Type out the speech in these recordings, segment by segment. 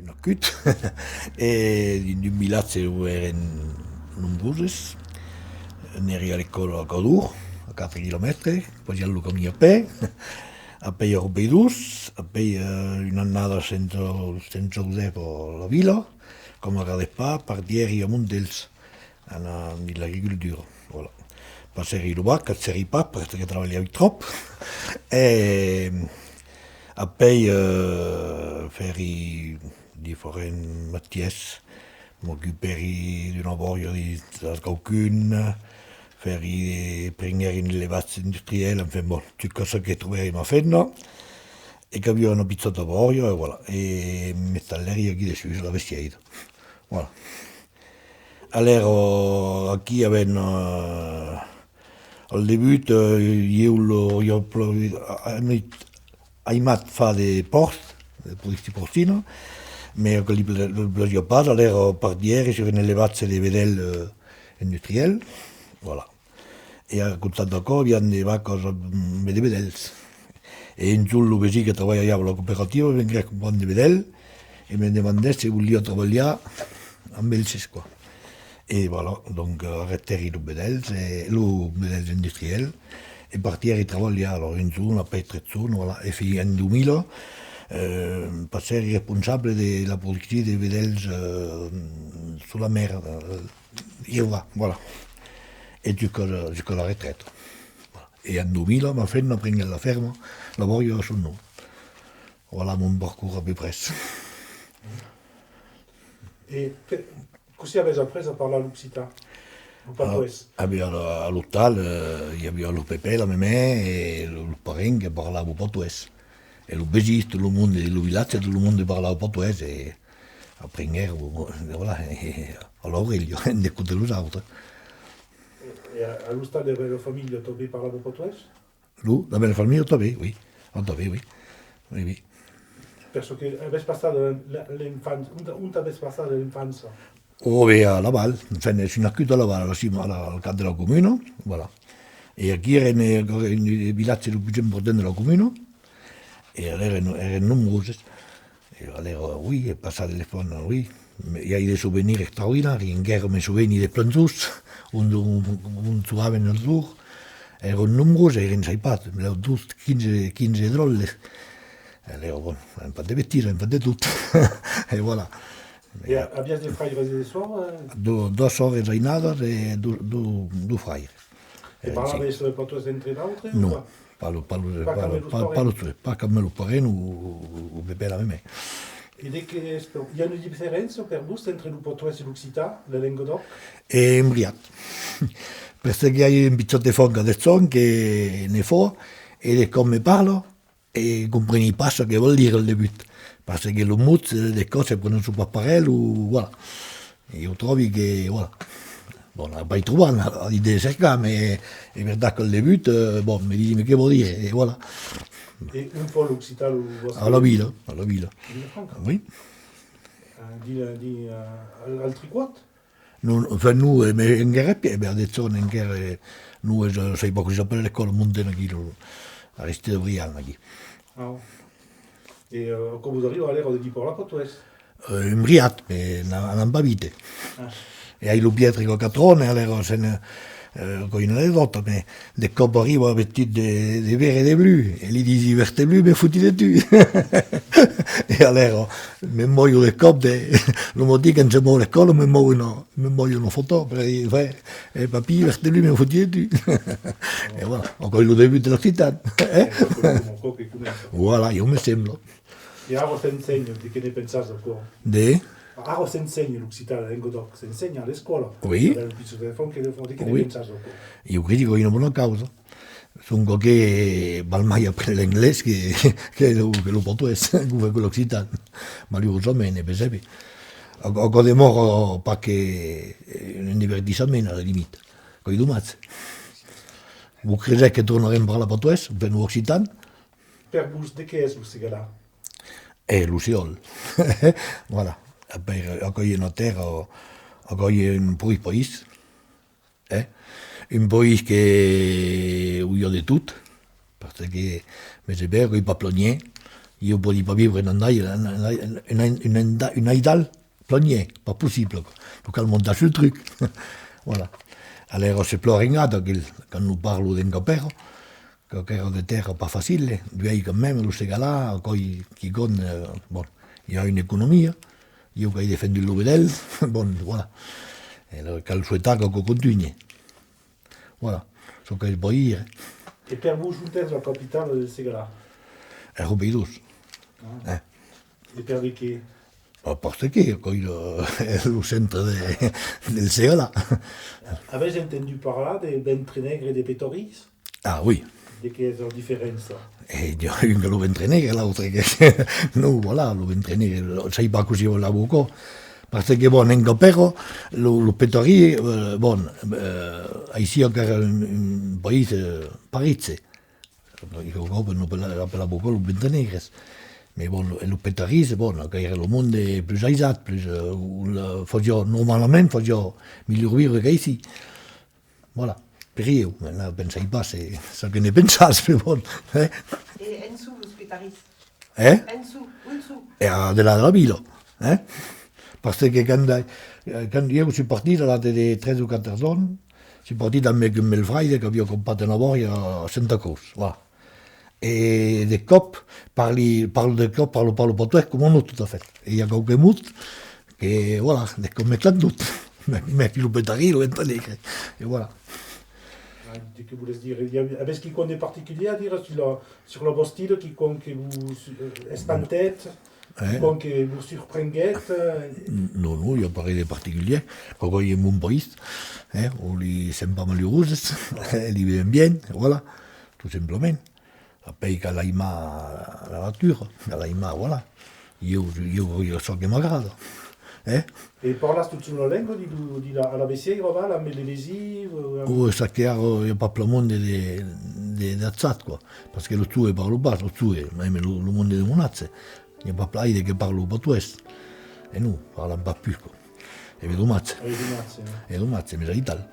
nascut e d'un vilatge où eren nombroses. Aneri a l'école a Cadour, a 4 km, poi allo camí a peu, après a Robeidous, après une annada sense usar per la vila, com a Gadepa, partieri amunt d'ells, en l'agricultura. Voilà. Passeri lo bac, seri pas, perché treballavi trop, e après feri differents matiers, m'occuperi d'una boia di qualcun, feri prendere in levazze industriali, enfin bon, tutto cosa che troveremo a Fenno, e che aveva una pizzotta boia, e voilà, e metalleria qui dessus, la vestiaita. Voilà. Allora, qui avevano al debut io aimat fa de port, de producti portino, mais que li plagia pas, allora partieri sur une levazze de vedel industriel, voilà. E a costat d'acò havien de vacas de vedels. E in giù così che treballava la cooperativa, venia un bon de vedel, e mi demandè se volia treballar amb ells, quoi. E voilà, donc arrêteri lo vedels industriel, e partieri treballar, alors in giù, après 3 giorni, voilà, e fin en 2000, passeri responsable de la producció de vedels sulla mer, Irva, voilà. E jusqu'à la retraite. Et en 2000, ma femme m'a pris la ferme, la voie sur nous. Voilà mon parcours à peu près. Et qu'est-ce qu'il y avait après, à part la Luxita? À l'hôpital, il y avait le pépé, la maman et le parrain qui parlava portugais. Et le bésis, tout le monde, le village, tout le monde parlava portugais. Et après, voilà, à l'oreille, on écoutait les autres. Et à l'hôpital, il y avait la famille qui parlava portugais? Nous, la belle famille, oui, oui. Oui, oui. Parce que avais passé l'infance, où avais passé l'infance? Ove a Laval, sono nascuto a Laval, al cap de la comuna, voilà. E aquí era il villaggio più importante della comuna, e erano numerosi. E allora, oui, è passato il telefono, oui. Il y a des souvenirs extraordinaires, in guerra mes souvenirs de plantus, on trovava nel jour, erano numerosi, erano saipati, 15 drolli. Allora, bon, un po' di vestiti, un po' di tutto, e voilà. Et aviez des frères et des sœurs? Deux sœurs aînadas et deux frères. Et parlavaient le portugais entre d'autres? Non, pas comme le parrain ou bébé la même. Et dès qu'il y a une différence per vous entre le portugais et l'occità, la langue d'oc? E imbriato. Perché hai un piccolo fonga del son che ne fa e come parlo e compreni pas ce che vuol dire il debut. Parce que le mot, les cose prendono su papparello, voilà. E io trovi che, voilà. Bon, non pas trouvé l'idée de cercare, mais è verità che il debut, bon, mi dici che vuol dire, e voilà. Et un po' l'occità, Alla villa. Oui. Al triquot? Enfin, nous, mais in guerra, abbiamo detto, in guerra, noi sei poco si sapeva le cose, montano qui, a restare Brianna qui. Ah. Et quand vous arrivez à l'air de dire la portugais? Imbriato, non pas vite. E hai lo pietrico catrone, allora se ne con un'aneddotta, ma de cop arriva vestiti di vere e di blu, e gli dici verte blu, mi fotti di tu. E allora mi muoio le cop, non mi dicono se muoio le cose, mi muoio una foto, per e papi verte blu, mi fotti di tu. E voilà, ho quello debut della città. Voilà, io mi sembro. E ora ti insegno, di che ne pensate ancora? De? Ora si insegna l'occità, la lingua d'oc, si insegna alle scuole. Oui. Di che ne pensate ancora? Io critico in una buona causa. Sono che balmai apprende l'inglese che lo portoghese, come l'occitano. Ma lui usa bene, per esempio. Ho demoro perché un divertimento alla limite, con i domazzi. Voi credete che torneremo a parlare portoghese, per l'occitano? Per voi, di che è l'occità? È l'Usiol. Voilà. Accogliere una terra, accogliere un po' di paese. Un paese che ho di tutto, perché mi è vero, i paplonier, Je ne peux pas vivre dans une aïdale planier, pas possible. Donc, elle monte sur le truc. Voilà. Alors, c'est plus rien quand nous parlons d'un capero, capero de terre pas facile, lui quand même, le segala, qui gonne, bon, il y a une économie, io che hai difeso il Luvedel, bon, voilà. E il suo attacco continua. Voilà, so che può dire. Et per vous, Juntes, la capitale del Segala? È Rubeidus. E per di che? A parte che è il centro del Segala. Avez-vous entendu parler des ventres nègres et des pétoris? Ah oui. De quelle est la différence? E io che lo ventre negro, l'altro che no, voilà, lo ventre negro, sai pas così la buco. Parce que bon, en capero, le pétori, bon, ici encore un pays parizze. L'Europe non appella beaucoup le ventre negro. Mais bon, le pétoris, bon, quand le monde est plus aisat, plus, normalement, faisait miglior vivre qu'ici. Voilà. Per io, non pensai pas, so che ne pensasse, mais bon. E en dessous, l'hospitalis? En dessous. Era della Vila, Parce que quand io sono partito, là, de 13 o 14 anni, sono partito avec un mel frère che avevo comprato una voglia a Santa Cruz, voilà. E de cop, parlo portuguese come non tutto a fait. E il y a qualche mot che, voilà, de come tutto, mais puis le pétari, le ventre et voilà. Que vous dire, est-ce qu'il y a des particuliers à dire sur le style, quiconque vous est en tête, quiconque vous surprendrait? Non, il n'y a pas de particulier. Quand il y a mon pays, on les sent pas malheureux, ils vivent bien, voilà, tout simplement. Après, quand l'aima la nature, quand l'aima, voilà, io so che m'aggrada. E parlas toute une langue di l'ABC, la mélésie? Oh, c'est clair, il n'y a pas plein de monde d'Azzat, quoi. Parce que le tuo parle pas, le tuo, même le monde de Monazze, il n'y a pas plein qui parlent portugais. Et nous, parlons pas plus, quoi. Et vedo mazze. Et vedo mazze, mais c'est ital.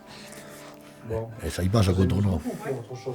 Bon. Et ça y passe à contre nous. Autre chose.